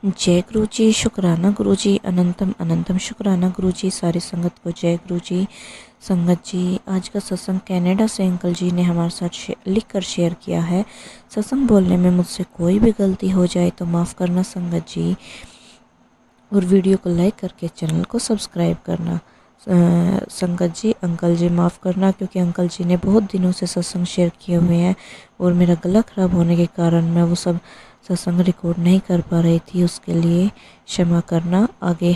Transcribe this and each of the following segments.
जय गुरु जी, शुक्राना गुरु जी, अनंतम अनंतम शुक्राना गुरु जी। सारी संगत को जय गुरु जी। संगत जी, आज का सत्संग कनाडा से अंकल जी ने हमारे साथ लिख कर शेयर किया है। सत्संग बोलने में मुझसे कोई भी गलती हो जाए तो माफ़ करना संगत जी, और वीडियो को लाइक करके चैनल को सब्सक्राइब करना। संगत जी, अंकल जी माफ़ करना, क्योंकि अंकल जी ने बहुत दिनों से सत्संग शेयर किए हुए हैं और मेरा गला ख़राब होने के कारण मैं वो सब सत्संग रिकॉर्ड नहीं कर पा रही थी, उसके लिए क्षमा करना। आगे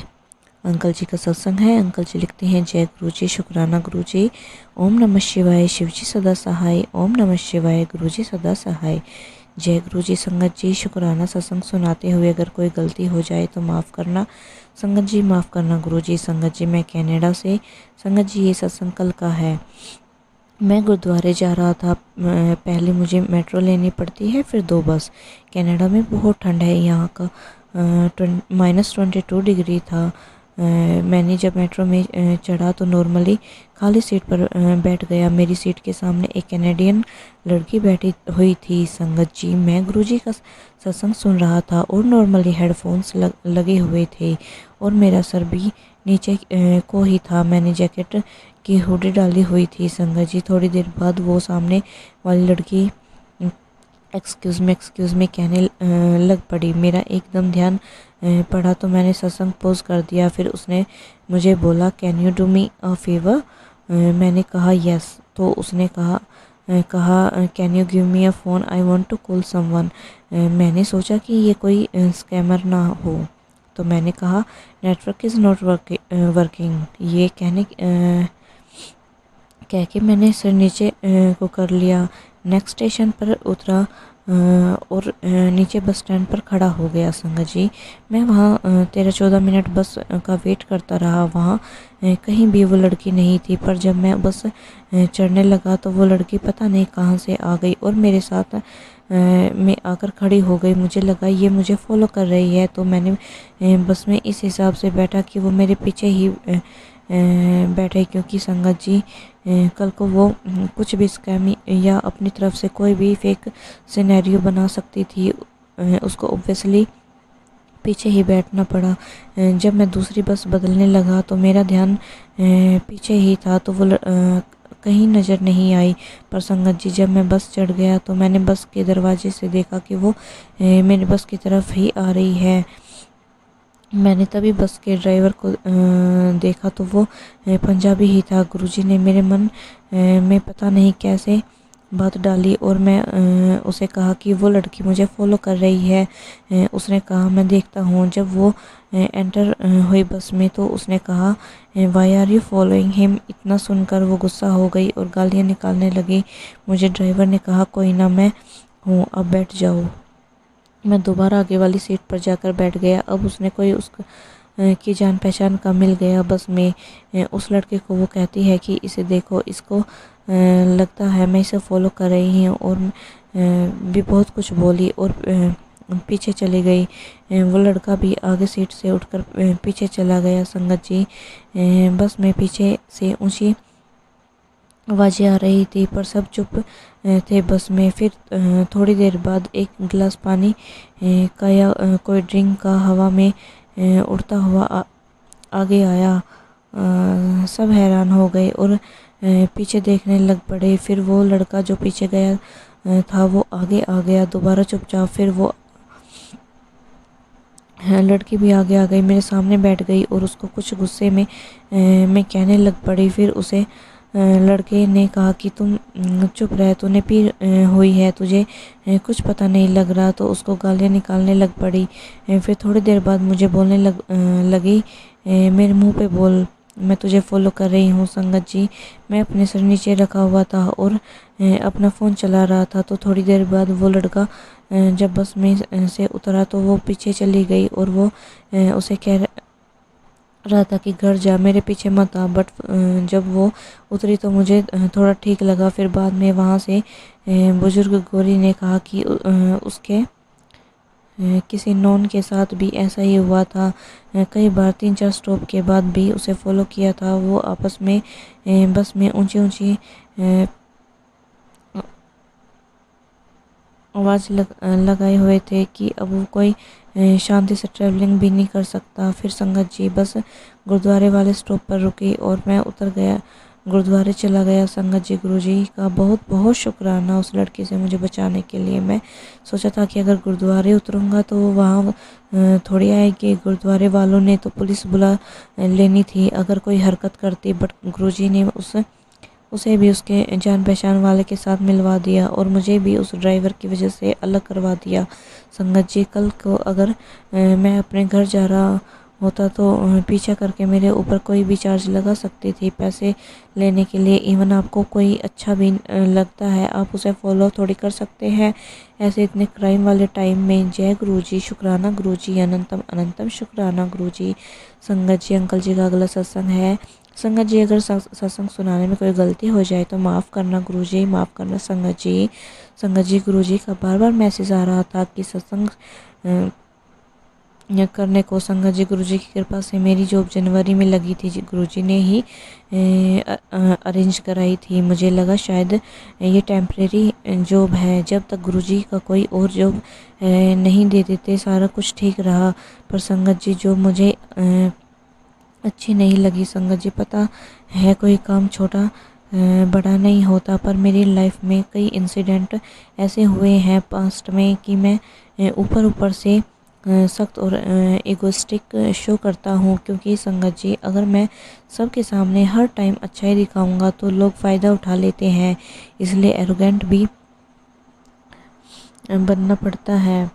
अंकल जी का सत्संग है। अंकल जी लिखते हैं, जय गुरु जी, शुक्राना गुरु जी। ओम नमः शिवाय, शिव जी सदा सहाय। ओम नमः शिवाय, गुरु जी सदा सहाय। जय गुरु जी। संगत जी, शुक्राना सत्संग सुनाते हुए अगर कोई गलती हो जाए तो माफ़ करना संगत जी, माफ़ करना गुरु जी। संगत जी, मैं कनाडा से। संगत जी, ये सत्संग कल का है। मैं गुरुद्वारे जा रहा था। पहले मुझे मेट्रो लेनी पड़ती है, फिर 2 बस। कनाडा में बहुत ठंड है, यहाँ का -22 डिग्री था। मैंने जब मेट्रो में चढ़ा तो नॉर्मली खाली सीट पर बैठ गया। मेरी सीट के सामने एक कैनेडियन लड़की बैठी हुई थी। संगत जी, मैं गुरुजी का सत्संग सुन रहा था और नॉर्मली हेडफोन्स लगे हुए थे और मेरा सर भी नीचे को ही था। मैंने जैकेट की हुडी डाली हुई थी। संगत जी, थोड़ी देर बाद वो सामने वाली लड़की एक्सक्यूज़ मी कहने लग पड़ी। मेरा एकदम ध्यान पड़ा तो मैंने सत्संग पॉज कर दिया। फिर उसने मुझे बोला, can you do me a favour? मैंने कहा यस। तो उसने कहा can you give me a phone, I want to call someone. मैंने सोचा कि ये कोई स्कैमर ना हो, तो मैंने कहा नेटवर्क इज़ नॉट वर्किंग। ये कह के मैंने सिर नीचे को कर लिया। नेक्स्ट स्टेशन पर उतरा और नीचे बस स्टैंड पर खड़ा हो गया। संगत जी, मैं वहाँ 13-14 मिनट बस का वेट करता रहा। वहाँ कहीं भी वो लड़की नहीं थी, पर जब मैं बस चढ़ने लगा तो वो लड़की पता नहीं कहाँ से आ गई और मेरे साथ में आकर खड़ी हो गई। मुझे लगा ये मुझे फॉलो कर रही है, तो मैंने बस में इस हिसाब से बैठा कि वो मेरे पीछे ही बैठे, क्योंकि संगत जी कल को वो कुछ भी स्कैम या अपनी तरफ से कोई भी फेक सिनेरियो बना सकती थी। उसको ऑब्वियसली पीछे ही बैठना पड़ा। जब मैं दूसरी बस बदलने लगा तो मेरा ध्यान पीछे ही था, तो वो कहीं नज़र नहीं आई। पर संगत जी, जब मैं बस चढ़ गया तो मैंने बस के दरवाजे से देखा कि वो मेरी बस की तरफ ही आ रही है। मैंने तभी बस के ड्राइवर को देखा तो वो पंजाबी ही था। गुरुजी ने मेरे मन में पता नहीं कैसे बात डाली और मैं उसे कहा कि वो लड़की मुझे फॉलो कर रही है। उसने कहा, मैं देखता हूँ। जब वो एंटर हुई बस में तो उसने कहा, why are you following him? इतना सुनकर वो गुस्सा हो गई और गालियाँ निकालने लगी। मुझे ड्राइवर ने कहा, कोई ना, मैं हूँ, अब बैठ जाओ। मैं दोबारा आगे वाली सीट पर जाकर बैठ गया। अब उसने कोई की जान पहचान का मिल गया बस में। उस लड़के को वो कहती है कि इसे देखो, इसको लगता है मैं इसे फॉलो कर रही हूँ, और भी बहुत कुछ बोली और पीछे चली गई। वो लड़का भी आगे सीट से उठकर पीछे चला गया। संगत जी, बस में पीछे से ऊंची आवाज़ें आ रही थी, पर सब चुप थे बस में। फिर थोड़ी देर बाद एक गिलास पानी का या कोई ड्रिंक का हवा में उड़ता हुआ आगे आया। सब हैरान हो गए और पीछे देखने लग पड़े। फिर वो लड़का जो पीछे गया था वो आगे आ गया दोबारा चुपचाप। फिर वो लड़की भी आगे आ गई, मेरे सामने बैठ गई और उसको कुछ गुस्से में मैं कहने लग पड़ी। फिर उसे लड़के ने कहा कि तुम चुप रह, तूने पी हुई है, तुझे कुछ पता नहीं लग रहा। तो उसको गालियाँ निकालने लग पड़ी। फिर थोड़ी देर बाद मुझे बोलने लगी, मेरे मुंह पे बोल, मैं तुझे फॉलो कर रही हूँ। संगत जी, मैं अपने सर नीचे रखा हुआ था और अपना फ़ोन चला रहा था। तो थोड़ी देर बाद वो लड़का जब बस में से उतरा तो वो पीछे चली गई और वो उसे कह रहा था कि घर जा, मेरे पीछे मत आ। बट जब वो उतरी तो मुझे थोड़ा ठीक लगा। फिर बाद में वहाँ से बुजुर्ग गोरी ने कहा कि उसके किसी नॉन के साथ भी ऐसा ही हुआ था। कई बार 3-4 स्टॉप के बाद भी उसे फॉलो किया था। वो आपस में बस में ऊंची ऊंची आवाज़ लगाए हुए थे कि अब वो कोई शांति से ट्रैवलिंग भी नहीं कर सकता। फिर संगत जी बस गुरुद्वारे वाले स्टॉप पर रुकी और मैं उतर गया, गुरुद्वारे चला गया। संगत जी, गुरुजी का बहुत बहुत शुक्राना उस लड़की से मुझे बचाने के लिए। मैं सोचा था कि अगर गुरुद्वारे उतरूँगा तो वहाँ थोड़ी आएगी, गुरुद्वारे वालों ने तो पुलिस बुला लेनी थी अगर कोई हरकत करती, बट गुरुजी ने उसे भी उसके जान पहचान वाले के साथ मिलवा दिया और मुझे भी उस ड्राइवर की वजह से अलग करवा दिया। संगत जी, कल को अगर मैं अपने घर जा रहा होता तो पीछा करके मेरे ऊपर कोई भी चार्ज लगा सकती थी पैसे लेने के लिए। इवन आपको कोई अच्छा भी लगता है, आप उसे फॉलो थोड़ी कर सकते हैं ऐसे इतने क्राइम वाले टाइम में। जय गुरुजी, शुक्राना गुरुजी, अनंतम अनंतम शुक्राना गुरुजी। संगत जी, अंकल जी का अगला सत्संग है। संगत जी, अगर सत्संग सुनाने में कोई गलती हो जाए तो माफ़ करना गुरुजी, माफ़ करना संगत जी। संगत जी, गुरुजी का बार बार मैसेज आ रहा था कि सत्संग करने को। संगत जी, गुरुजी की कृपा से मेरी जॉब जनवरी में लगी थी, गुरुजी ने ही अरेंज कराई थी। मुझे लगा शायद ये टेम्परेरी जॉब है, जब तक गुरुजी का कोई और जॉब नहीं दे देते सारा कुछ ठीक रहा। पर संगत जी, जो मुझे अच्छी नहीं लगी। संगत जी, पता है कोई काम छोटा बड़ा नहीं होता, पर मेरी लाइफ में कई इंसिडेंट ऐसे हुए हैं पास्ट में कि मैं ऊपर ऊपर से सख्त और इगोइस्टिक शो करता हूँ। क्योंकि संगत जी, अगर मैं सबके सामने हर टाइम अच्छाई दिखाऊंगा तो लोग फ़ायदा उठा लेते हैं, इसलिए एरोगेंट भी बनना पड़ता है।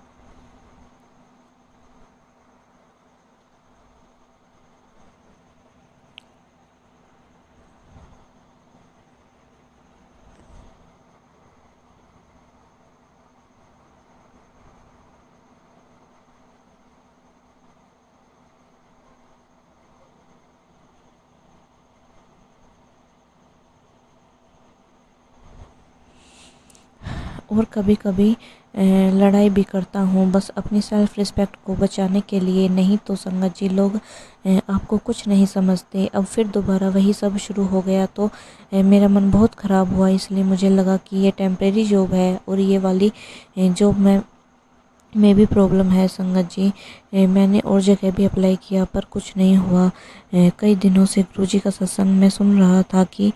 और कभी कभी लड़ाई भी करता हूँ, बस अपनी सेल्फ रिस्पेक्ट को बचाने के लिए। नहीं तो संगत जी, लोग आपको कुछ नहीं समझते। अब फिर दोबारा वही सब शुरू हो गया तो मेरा मन बहुत ख़राब हुआ। इसलिए मुझे लगा कि ये टेम्परेरी जॉब है और ये वाली जॉब में भी प्रॉब्लम है। संगत जी, मैंने और जगह भी अप्लाई किया पर कुछ नहीं हुआ। कई दिनों से गुरुजी का सत्संग मैं सुन रहा था कि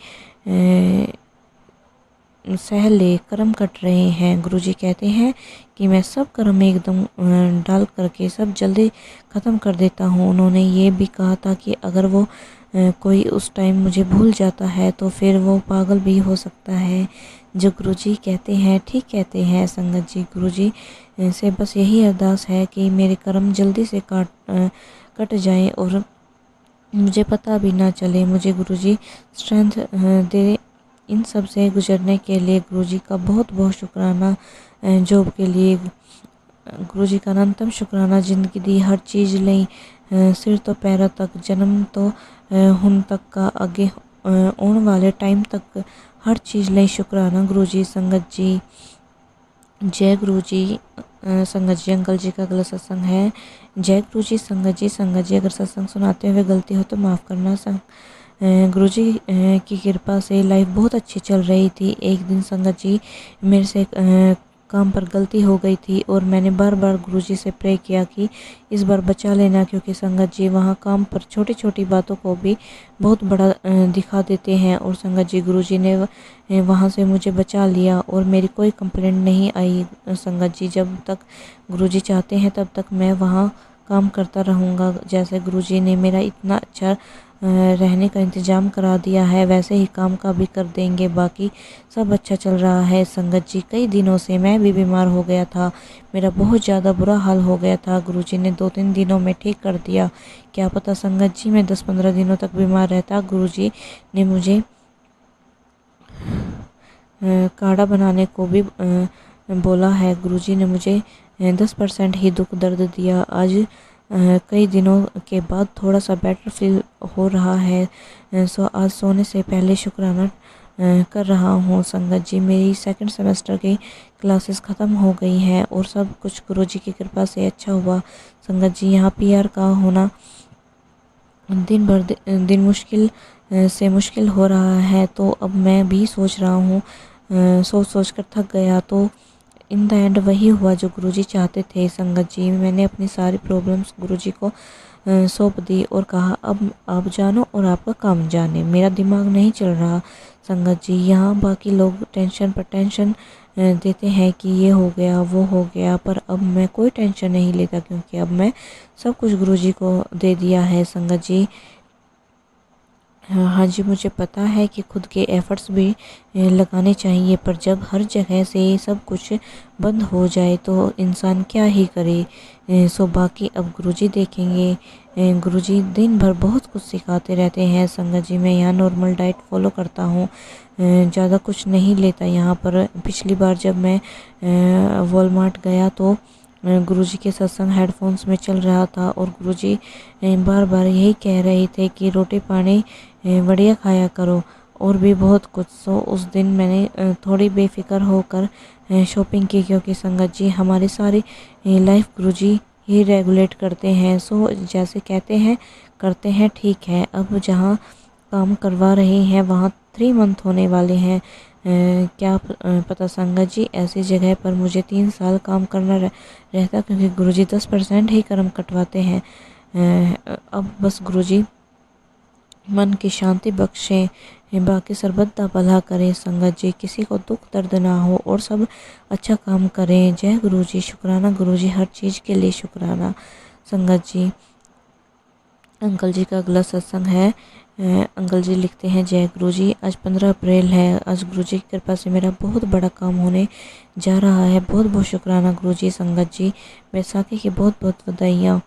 सह ले, कर्म कट रहे हैं। गुरुजी कहते हैं कि मैं सब कर्म एकदम डाल करके सब जल्दी ख़त्म कर देता हूँ। उन्होंने ये भी कहा था कि अगर वो कोई उस टाइम मुझे भूल जाता है तो फिर वो पागल भी हो सकता है। जो गुरुजी कहते हैं ठीक कहते हैं। संगत जी, गुरुजी से बस यही अरदास है कि मेरे कर्म जल्दी से कट जाएं और मुझे पता भी ना चले। मुझे गुरुजी स्ट्रेंथ दे इन सब से गुजरने के लिए। गुरुजी का बहुत बहुत शुक्राना जॉब के लिए। गुरुजी का अनंतम शुक्राना, जिंदगी दी हर चीज़ ਲਈ सिर तो पैरों तक, जन्म तो ਹੁਣ तक का अगे आने वाले टाइम तक हर चीज़ ਲਈ शुक्राना गुरुजी। संगत जी, जय गुरुजी। संगत जी, अंकल जी का अगला सत्संग है। जय गुरुजी। संगत जी, संगत जी, अगर सत्संग सुनाते हुए गलती हो तो माफ़ करना। गुरुजी की कृपा से लाइफ बहुत अच्छी चल रही थी। एक दिन संगत जी, मेरे से काम पर गलती हो गई थी और मैंने बार बार गुरुजी से प्रे किया कि इस बार बचा लेना। क्योंकि संगत जी, वहाँ काम पर छोटी छोटी बातों को भी बहुत बड़ा दिखा देते हैं। और संगत जी, गुरुजी ने वहाँ से मुझे बचा लिया और मेरी कोई कंप्लेंट नहीं आई। संगत जी, जब तक गुरुजी चाहते हैं तब तक मैं वहाँ काम करता रहूँगा। जैसे गुरुजी ने मेरा इतना अच्छा रहने का इंतज़ाम करा दिया है, वैसे ही काम का भी कर देंगे। बाकी सब अच्छा चल रहा है। संगत जी, कई दिनों से मैं भी बीमार हो गया था, मेरा बहुत ज़्यादा बुरा हाल हो गया था। गुरुजी ने 2-3 दिनों में ठीक कर दिया। क्या पता संगत जी, मैं 10-15 दिनों तक बीमार रहता। गुरुजी ने मुझे काढ़ा बनाने को भी बोला है। गुरुजी ने मुझे 10% ही दुख दर्द दिया। आज कई दिनों के बाद थोड़ा सा बेटर फील हो रहा है। आज सोने से पहले शुक्राना कर रहा हूँ। संगत जी, मेरी सेकंड सेमेस्टर की क्लासेस ख़त्म हो गई हैं और सब कुछ गुरुजी की कृपा से अच्छा हुआ। संगत जी, यहाँ पीआर का होना दिन भर दिन मुश्किल से मुश्किल हो रहा है, तो अब मैं भी सोच रहा हूँ, सोच सोच कर थक गया तो इन द एंड वही हुआ जो गुरुजी चाहते थे संगत जी। मैंने अपनी सारी प्रॉब्लम्स गुरुजी को सौंप दी और कहा अब आप जानो और आपका काम जाने। मेरा दिमाग नहीं चल रहा संगत जी। यहाँ बाकी लोग टेंशन पर टेंशन देते हैं कि ये हो गया वो हो गया, पर अब मैं कोई टेंशन नहीं लेता क्योंकि अब मैं सब कुछ गुरुजी को दे दिया है संगत जी। हाँ जी, मुझे पता है कि खुद के एफ़र्ट्स भी लगाने चाहिए, पर जब हर जगह से सब कुछ बंद हो जाए तो इंसान क्या ही करे। सो बाकी अब गुरुजी देखेंगे। गुरुजी दिन भर बहुत कुछ सिखाते रहते हैं संगत जी। मैं यहाँ नॉर्मल डाइट फॉलो करता हूँ, ज़्यादा कुछ नहीं लेता यहाँ पर। पिछली बार जब मैं वॉलमार्ट गया तो गुरुजी के सत्संग हेडफोन्स में चल रहा था और गुरुजी बार बार यही कह रहे थे कि रोटी पानी बढ़िया खाया करो और भी बहुत कुछ। सो उस दिन मैंने थोड़ी बेफिक्र होकर शॉपिंग की, क्योंकि संगत जी हमारी सारी लाइफ गुरुजी ही रेगुलेट करते हैं। सो जैसे कहते हैं करते हैं, ठीक है। अब जहाँ काम करवा रहे हैं वहाँ 3 मंथ होने वाले हैं। क्या पता संगत जी, ऐसी जगह पर मुझे 3 साल काम करना रहता, क्योंकि गुरुजी 10% ही कर्म कटवाते हैं। अब बस गुरुजी मन की शांति बख्शें, बाकी सरबत दा भला करें संगत जी। किसी को दुख दर्द ना हो और सब अच्छा काम करें। जय गुरुजी, शुक्राना गुरुजी, हर चीज़ के लिए शुक्राना संगत जी। अंकल जी का अगला सत्संग है। अंकल जी लिखते हैं, जय गुरुजी, आज 15 अप्रैल है। आज गुरुजी की कृपा से मेरा बहुत बड़ा काम होने जा रहा है। बहुत बहुत शुक्राना गुरुजी संगत जी। बैसाखी की बहुत बहुत बधाइयाँ।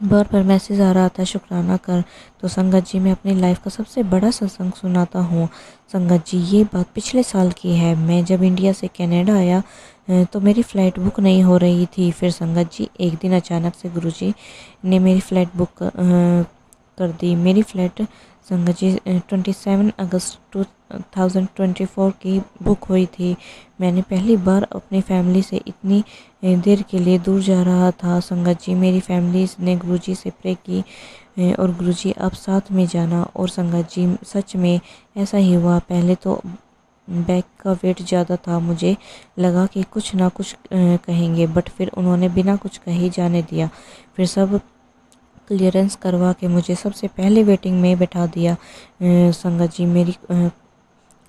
बार बार मैसेज आ रहा था शुक्राना कर। तो संगत जी, मैं अपनी लाइफ का सबसे बड़ा सत्संग सुनाता हूँ संगत जी। ये बात पिछले साल की है। मैं जब इंडिया से कनाडा आया तो मेरी फ़्लाइट बुक नहीं हो रही थी। फिर संगत जी एक दिन अचानक से गुरुजी ने मेरी फ़्लाइट बुक कर दी। मेरी फ़्लाइट संगत जी 27 अगस्त 2024 की बुक हुई थी। मैंने पहली बार अपनी फैमिली से इतनी देर के लिए दूर जा रहा था संगत जी। मेरी फैमिली ने गुरुजी से प्रे की और गुरुजी आप साथ में जाना। और संगत जी सच में ऐसा ही हुआ। पहले तो बैग का वेट ज़्यादा था, मुझे लगा कि कुछ ना कुछ कहेंगे, बट फिर उन्होंने बिना कुछ कहे जाने दिया। फिर सब क्लियरेंस करवा के मुझे सबसे पहले वेटिंग में बैठा दिया संगत जी। मेरी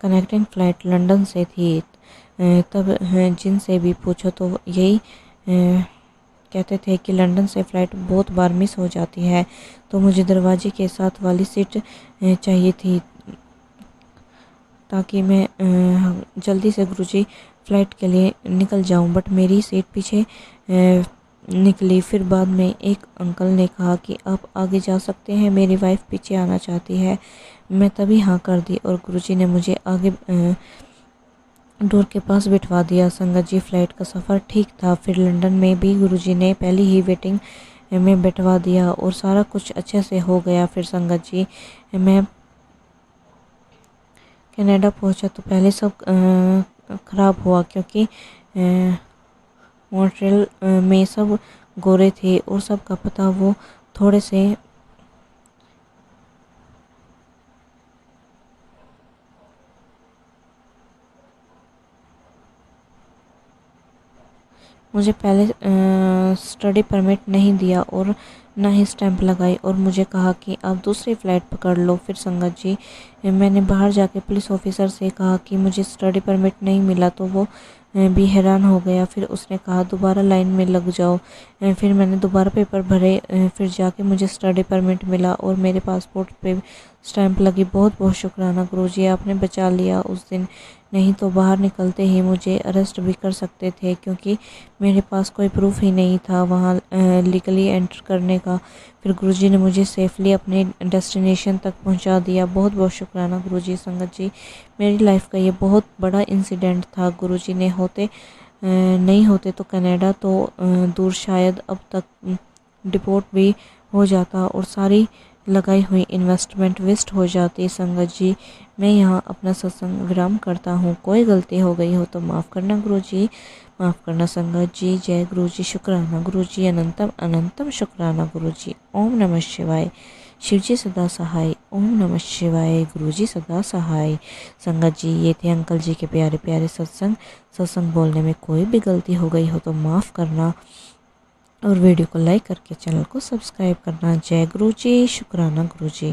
कनेक्टिंग फ़्लाइट लंदन से थी। तब जिनसे भी पूछो तो यही कहते थे कि लंदन से फ़्लाइट बहुत बार मिस हो जाती है, तो मुझे दरवाजे के साथ वाली सीट चाहिए थी ताकि मैं जल्दी से गुरुजी फ़्लाइट के लिए निकल जाऊं। बट मेरी सीट पीछे निकली। फिर बाद में एक अंकल ने कहा कि आप आगे जा सकते हैं, मेरी वाइफ पीछे आना चाहती है। मैं तभी हाँ कर दी और गुरुजी ने मुझे आगे डोर के पास बिठवा दिया संगत जी। फ़्लाइट का सफ़र ठीक था। फिर लंदन में भी गुरुजी ने पहली ही वेटिंग में बैठवा दिया और सारा कुछ अच्छे से हो गया। फिर संगत जी मैं कनाडा पहुंचा तो पहले सब ख़राब हुआ, क्योंकि मॉन्ट्रियल में सब गोरे थे और सबका पता वो थोड़े से मुझे पहले स्टडी परमिट नहीं दिया और ना ही स्टैंप लगाई और मुझे कहा कि आप दूसरी फ़्लाइट पकड़ लो। फिर संगत जी मैंने बाहर जाके पुलिस ऑफिसर से कहा कि मुझे स्टडी परमिट नहीं मिला, तो वो भी हैरान हो गया। फिर उसने कहा दोबारा लाइन में लग जाओ। फिर मैंने दोबारा पेपर भरे, फिर जाके मुझे स्टडी परमिट मिला और मेरे पासपोर्ट पे स्टैंप लगी। बहुत बहुत शुक्राना गुरुजी, आपने बचा लिया उस दिन, नहीं तो बाहर निकलते ही मुझे अरेस्ट भी कर सकते थे, क्योंकि मेरे पास कोई प्रूफ ही नहीं था वहाँ लीगली एंटर करने का। फिर गुरुजी ने मुझे सेफली अपने डेस्टिनेशन तक पहुँचा दिया। बहुत बहुत शुक्राना गुरुजी संगत जी। मेरी लाइफ का ये बहुत बड़ा इंसिडेंट था। गुरुजी ने नहीं होते तो कनाडा तो दूर शायद अब तक डिपोर्ट भी हो जाता और सारी लगाई हुई इन्वेस्टमेंट वेस्ट हो जाती। संगत जी मैं यहाँ अपना सत्संग विराम करता हूँ। कोई गलती हो गई हो तो माफ़ करना गुरुजी, माफ़ करना संगत जी। जय गुरुजी, शुक्राना गुरुजी, अनंतम अनंतम शुक्राना गुरुजी। ओम नमः शिवाय। शिवजी सदा सहाय। ओम नमः शिवाय। गुरुजी सदा सहाय। संगत जी, ये थे अंकल जी के प्यारे प्यारे सत्संग बोलने में कोई भी गलती हो गई हो तो माफ़ करना और वीडियो को लाइक करके चैनल को सब्सक्राइब करना। जय गुरु जी। शुक्राना गुरु जी।